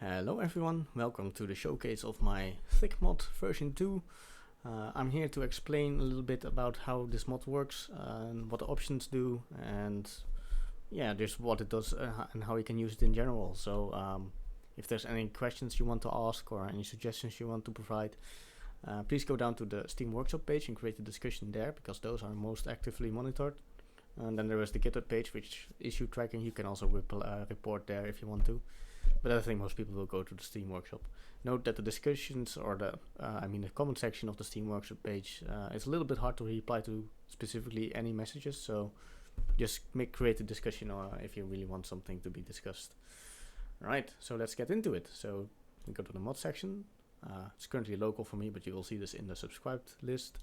Hello everyone, welcome to the showcase of my ThiccMod version 2. I'm here to explain a little bit about how this mod works and what the options do, and yeah, just what it does and how you can use it in general. So if there's any questions you want to ask or any suggestions you want to provide, please go down to the Steam Workshop page and create a discussion there, because those are most actively monitored. And then there is the Github page, which issue tracking. You can also report there if you want to. But I think most people will go to the Steam Workshop. Note that the discussions or the comment section of the Steam Workshop page is a little bit hard to reply to specifically any messages. So just create a discussion if you really want something to be discussed. Alright, so let's get into it. So we go to the mod section. It's currently local for me, but you will see this in the subscribed list.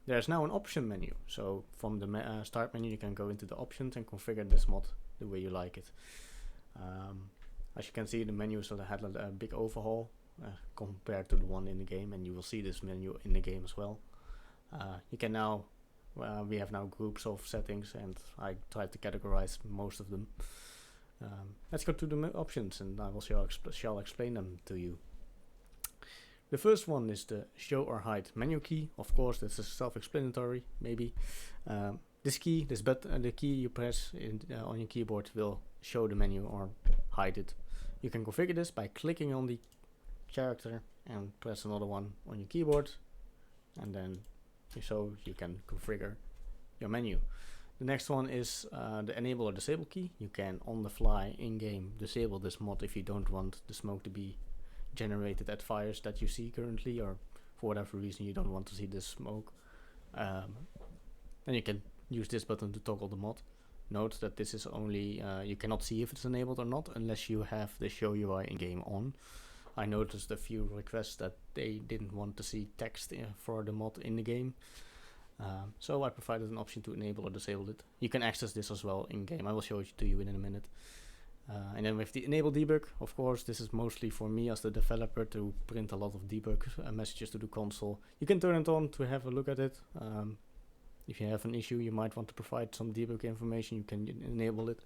There's now an option menu. So from the start menu you can go into the options and configure this mod the way you like it. As you can see, the menu sort of had a big overhaul compared to the one in the game, and you will see this menu in the game as well. You can now, we have now groups of settings, and I tried to categorize most of them. Let's go to the options, and I will shall explain them to you. The first one is the show or hide menu key. Of course, this is self-explanatory, maybe. This key, the key you press on your keyboard will show the menu or hide it. You can configure this by clicking on the character and press another one on your keyboard, and then so you can configure your menu. The next one is the enable or disable key. You can on the fly in-game disable this mod if you don't want the smoke to be generated at fires that you see currently, or for whatever reason you don't want to see this smoke. Then you can use this button to toggle the mod. Note that this is only, you cannot see if it's enabled or not unless you have the show UI in-game on. I noticed a few requests that they didn't want to see text for the mod in the game. So I provided an option to enable or disable it. You can access this as well in-game. I will show it to you in a minute. And then with the enable debug, of course, this is mostly for me as the developer to print a lot of debug messages to the console. You can turn it on to have a look at it. If you have an issue, you might want to provide some debug information, you can enable it.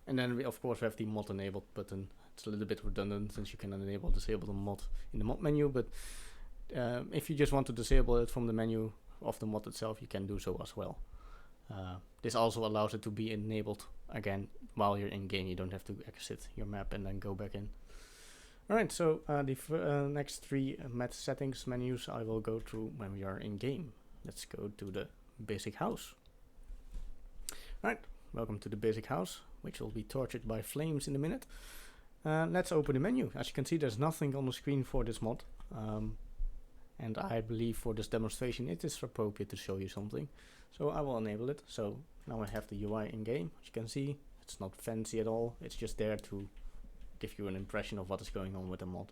And then we of course have the mod enabled button. It's a little bit redundant since you can enable or disable the mod in the mod menu, but if you just want to disable it from the menu of the mod itself, you can do so as well. This also allows it to be enabled again while you're in game. You don't have to exit your map and then go back in. Alright, so the next three mod settings menus I will go through when we are in game. Let's go to the basic house. Alright, welcome to the basic house, which will be tortured by flames in a minute. Let's open the menu. As you can see, there's nothing on the screen for this mod. And I believe for this demonstration it is appropriate to show you something. So I will enable it. So now I have the UI in game. As you can see, it's not fancy at all. It's just there to give you an impression of what is going on with the mod.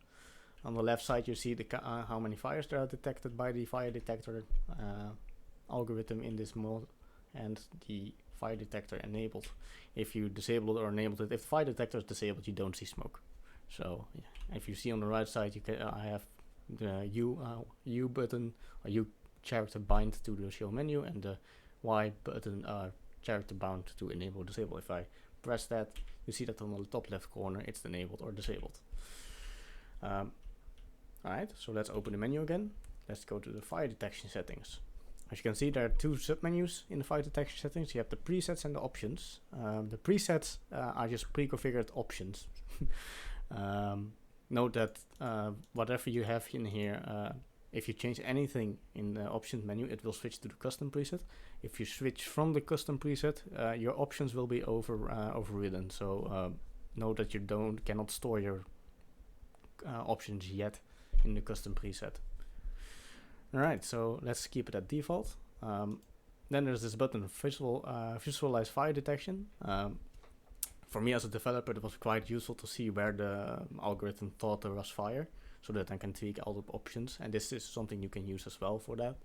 On the left side you see the how many fires there are detected by the fire detector algorithm in this mod, and the fire detector enabled. If you disable it or enabled it, if the fire detector is disabled, you don't see smoke. So yeah. If you see on the right side, you can I have the U button or U character bind to the show menu, and the Y button character bound to enable or disable. If I press that, you see that on the top left corner it's enabled or disabled. Alright, so let's open the menu again. Let's go to the fire detection settings. As you can see, there are two submenus in the fire detection settings. You have the presets and the options. The presets are just pre-configured options. Note that whatever you have in here, if you change anything in the options menu, it will switch to the custom preset. If you switch from the custom preset, your options will be overridden. So note that you cannot store your options yet in the custom preset. Alright, so let's keep it at default. Then there's this button, visualize fire detection. For me as a developer, it was quite useful to see where the algorithm thought there was fire, so that I can tweak all the options, and this is something you can use as well for that.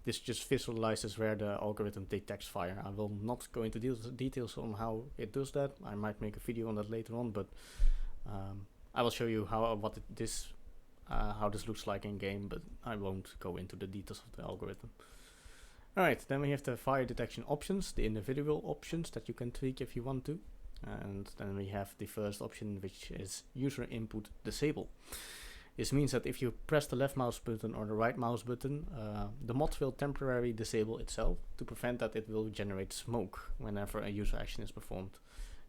This just visualizes where the algorithm detects fire. I will not go into details on how it does that. I might make a video on that later on, but I will show you how this looks like in game, but I won't go into the details of the algorithm. Alright, then we have the fire detection options, the individual options that you can tweak if you want to. And then we have the first option, which is user input disable. This means that if you press the left mouse button or the right mouse button, the mod will temporarily disable itself to prevent that it will generate smoke whenever a user action is performed.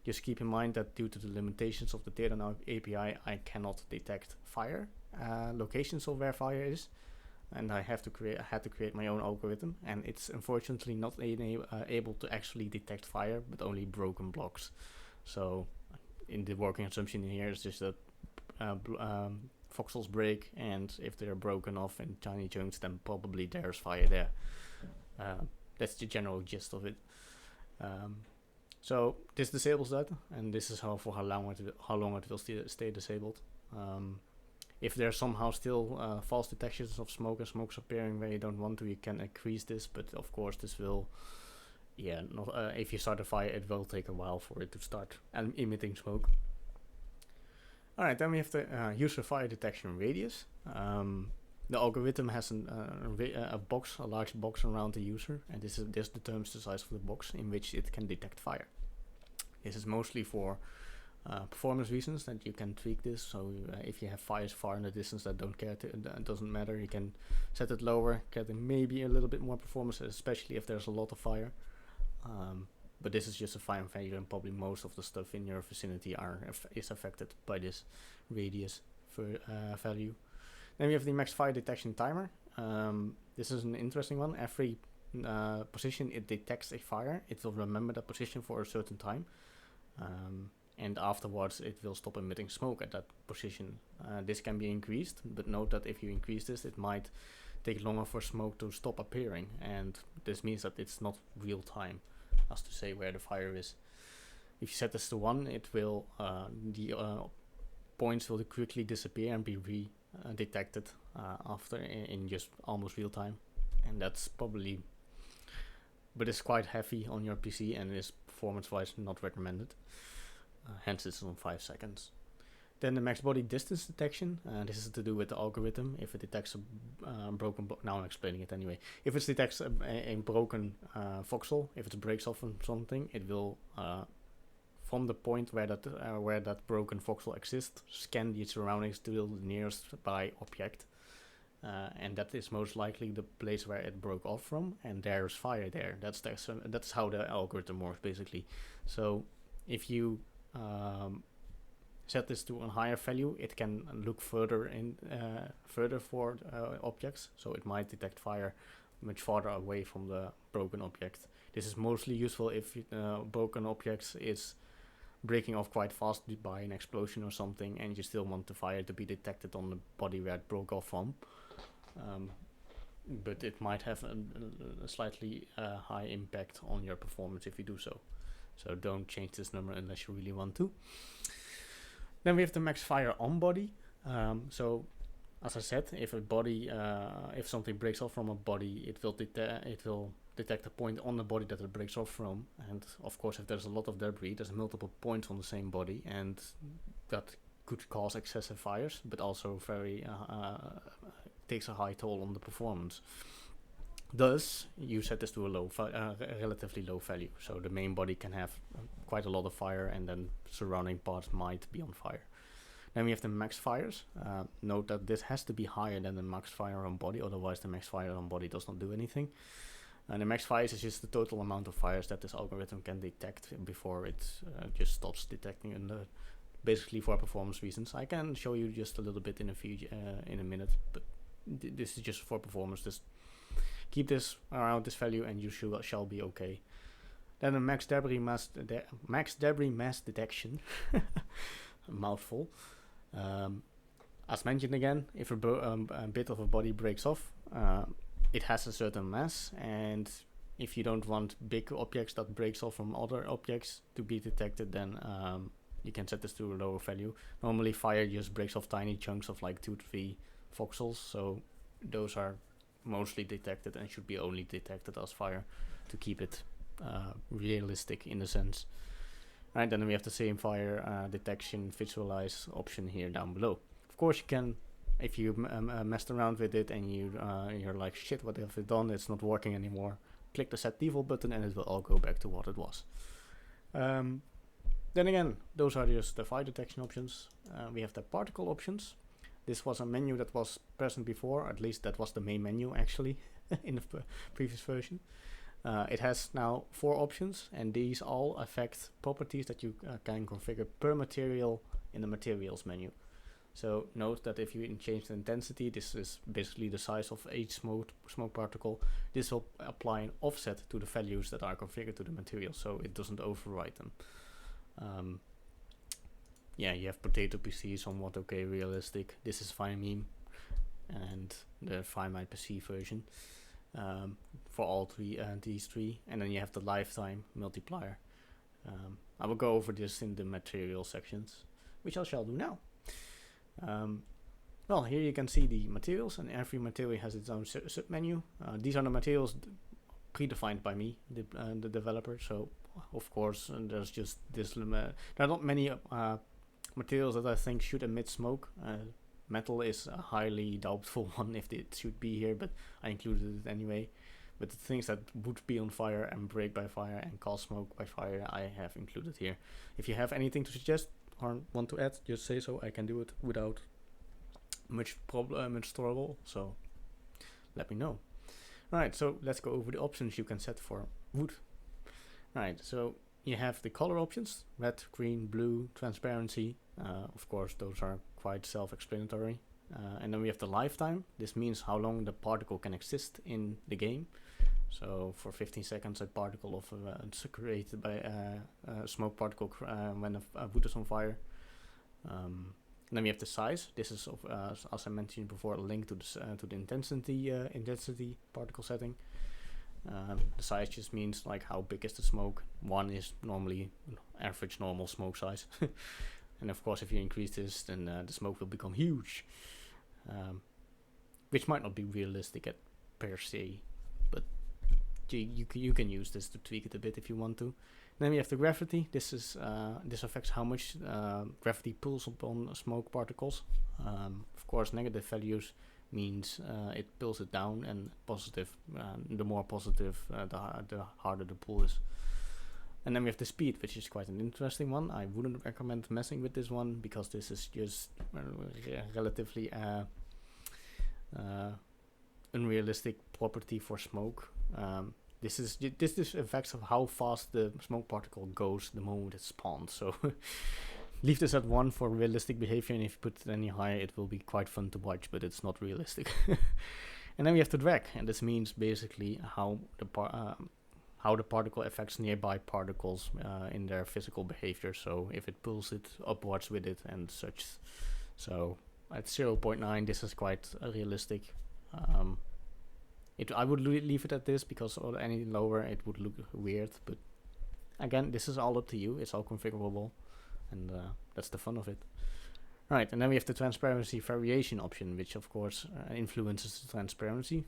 Just keep in mind that due to the limitations of the data API, I cannot detect fire, locations of where fire is, and I had to create my own algorithm, and it's unfortunately not able to actually detect fire, but only broken blocks. So in the working assumption here is just that voxels break, and if they're broken off in tiny chunks, then probably there's fire there. That's the general gist of it. So this disables that, and this is how long it will stay disabled. If there's somehow still false detections of smoke and smoke's appearing where you don't want to, you can increase this, but of course this will, if you start a fire, it will take a while for it to start emitting smoke. Alright, then we have the user fire detection radius. The algorithm has a large box around the user, and this determines the size of the box in which it can detect fire. This is mostly for performance reasons that you can tweak this. So if you have fires far in the distance that doesn't matter, you can set it lower, get maybe a little bit more performance, especially if there's a lot of fire. But this is just a fire value, and probably most of the stuff in your vicinity is affected by this radius value. Then we have the max fire detection timer. This is an interesting one. Every position it detects a fire, it will remember that position for a certain time. And afterwards it will stop emitting smoke at that position. This can be increased, but note that if you increase this, it might take longer for smoke to stop appearing, and this means that it's not real time, as to say where the fire is. If you set this to 1, it will the points will quickly disappear and be detected after in just almost real time, and that's probably, but it's quite heavy on your PC and is performance wise not recommended. Hence it's on 5 seconds. Then the max body distance detection, this is to do with the algorithm. If it detects a broken now I'm explaining it anyway. If it detects a broken voxel, if it breaks off from something, it will from the point where that broken voxel exists, scan the surroundings to the nearest by object, and that is most likely the place where it broke off from, and there's fire there. That's how the algorithm works basically. So if you set this to a higher value, it can look further for objects, so it might detect fire much farther away from the broken object. This is mostly useful if broken objects is breaking off quite fast by an explosion or something, and you still want the fire to be detected on the body where it broke off from. But it might have a slightly high impact on your performance if you do so. So don't change this number unless you really want to. Then we have the max fire on body. So as I said, if something breaks off from a body, it will detect a point on the body that it breaks off from. And of course, if there's a lot of debris, there's multiple points on the same body, and that could cause excessive fires, but also takes a high toll on the performance. Thus, you set this to a relatively low value, so the main body can have quite a lot of fire, and then surrounding parts might be on fire. Then we have the max fires. Note that this has to be higher than the max fire on body, otherwise the max fire on body does not do anything. And the max fires is just the total amount of fires that this algorithm can detect before it just stops detecting, basically for performance reasons. I can show you just a little bit in a minute, but this is just for performance. Just keep this around this value and you shall be okay. Then the max debris mass detection, a mouthful. As mentioned again, if a bit of a body breaks off, it has a certain mass, and if you don't want big objects that breaks off from other objects to be detected, then you can set this to a lower value. Normally fire just breaks off tiny chunks of like 2-3 voxels, so those are mostly detected and should be only detected as fire to keep it realistic in a sense. Right, then we have the same fire detection visualize option here down below. Of course you can, if you messed around with it and you're like, shit, what have I done, it's not working anymore, click the set default button and it will all go back to what it was. Then again, those are just the fire detection options. We have the particle options. This was a menu that was present before, at least that was the main menu actually in the previous version. It has now 4 options, and these all affect properties that you can configure per material in the materials menu. So note that if you change the intensity, this is basically the size of each smoke particle. This will apply an offset to the values that are configured to the material, so it doesn't override them. Yeah, you have potato PC, somewhat okay, realistic. This is fine meme, and the Find My PC version for all these three. And then you have the lifetime multiplier. I will go over this in the material sections, which I shall do now. Well, here you can see the materials, and every material has its own submenu. These are the materials predefined by me, the developer. So of course, there's just this. There are not many materials that I think should emit smoke. Metal is a highly doubtful one if it should be here, but I included it anyway. But the things that would be on fire and break by fire and cause smoke by fire, I have included here. If you have anything to suggest or want to add, just say so. I can do it without much trouble. So let me know. Right, so let's go over the options you can set for wood. Right, so you have the color options: red, green, blue, transparency. Of course, those are quite self-explanatory. And then we have the lifetime. This means how long the particle can exist in the game. So for 15 seconds, a particle of it's created by a smoke particle when a wood is on fire. And then we have the size. This is, as I mentioned before, linked to the intensity particle setting. The size just means like how big is the smoke. 1 is normally average normal smoke size. And of course, if you increase this, then the smoke will become huge, which might not be realistic per se, but you can use this to tweak it a bit if you want to. Then we have the gravity. This affects how much gravity pulls upon smoke particles. Of course, negative values means it pulls it down, and positive, the more positive, the harder the pull is. And then we have the speed, which is quite an interesting one. I wouldn't recommend messing with this one because this is just relatively unrealistic property for smoke. This affects of how fast the smoke particle goes the moment it spawns. So leave this at 1 for realistic behavior, and if you put it any higher, it will be quite fun to watch, but it's not realistic. And then we have the drag, and this means basically how the particle affects nearby particles in their physical behavior. So if it pulls it upwards with it and such. So at 0.9, this is quite realistic. I would leave it at this because any lower it would look weird. But again, this is all up to you. It's all configurable, and that's the fun of it. Right, and then we have the transparency variation option, which of course influences the transparency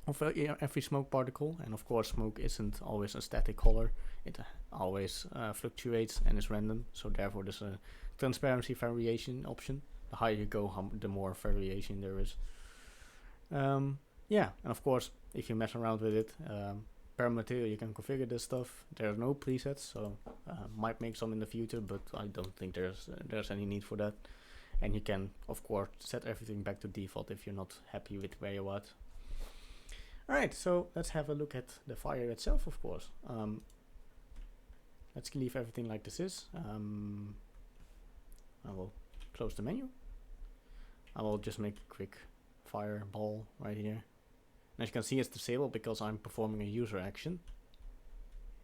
of every smoke particle. And of course, smoke isn't always a static color. It always fluctuates and is random. So therefore, there's a transparency variation option. The higher you go, the more variation there is. Yeah, and of course, if you mess around with it, per material you can configure this stuff. There are no presets, so might make some in the future, but I don't think there's any need for that. And you can, of course, set everything back to default if you're not happy with where you're at. Alright, so let's have a look at the fire itself, of course. Let's leave everything like this is. I will close the menu. I will just make a quick fireball right here. And as you can see, it's disabled because I'm performing a user action.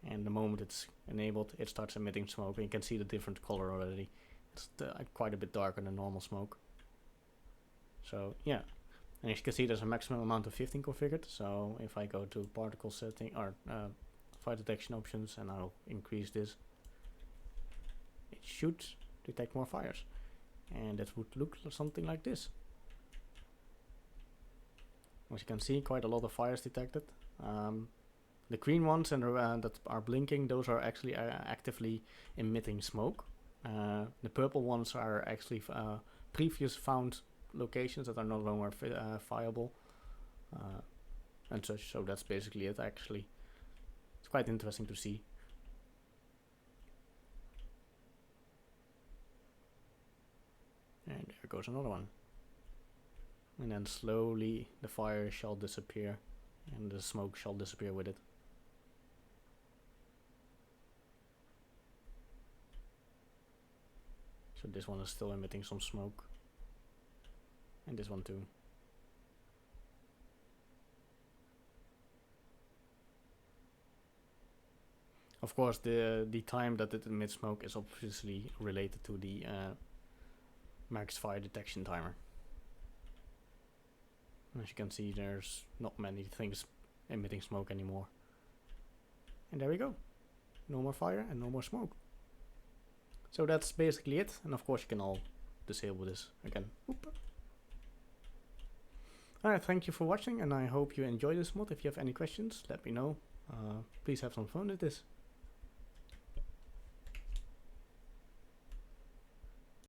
And the moment it's enabled, it starts emitting smoke. And you can see the different color already. It's quite a bit darker than normal smoke. So, yeah. And as you can see, there's a maximum amount of 15 configured. So if I go to particle setting or fire detection options, and I'll increase this, it should detect more fires. And that would look something like this. As you can see, quite a lot of fires detected. The green ones and that are blinking, those are actually actively emitting smoke. The purple ones are actually previous found locations that are no longer viable and such. So that's basically it. Actually, it's quite interesting to see. there goes another one. And then slowly the fire shall disappear and the smoke shall disappear with it. So this one is still emitting some smoke. And this one too. Of course, the time that it emits smoke is obviously related to the max fire detection timer. As you can see, there's not many things emitting smoke anymore. And there we go. No more fire and no more smoke. So that's basically it. And of course you can all disable this again. Alright, thank you for watching and I hope you enjoyed this mod. If you have any questions, let me know. Please have some fun with this.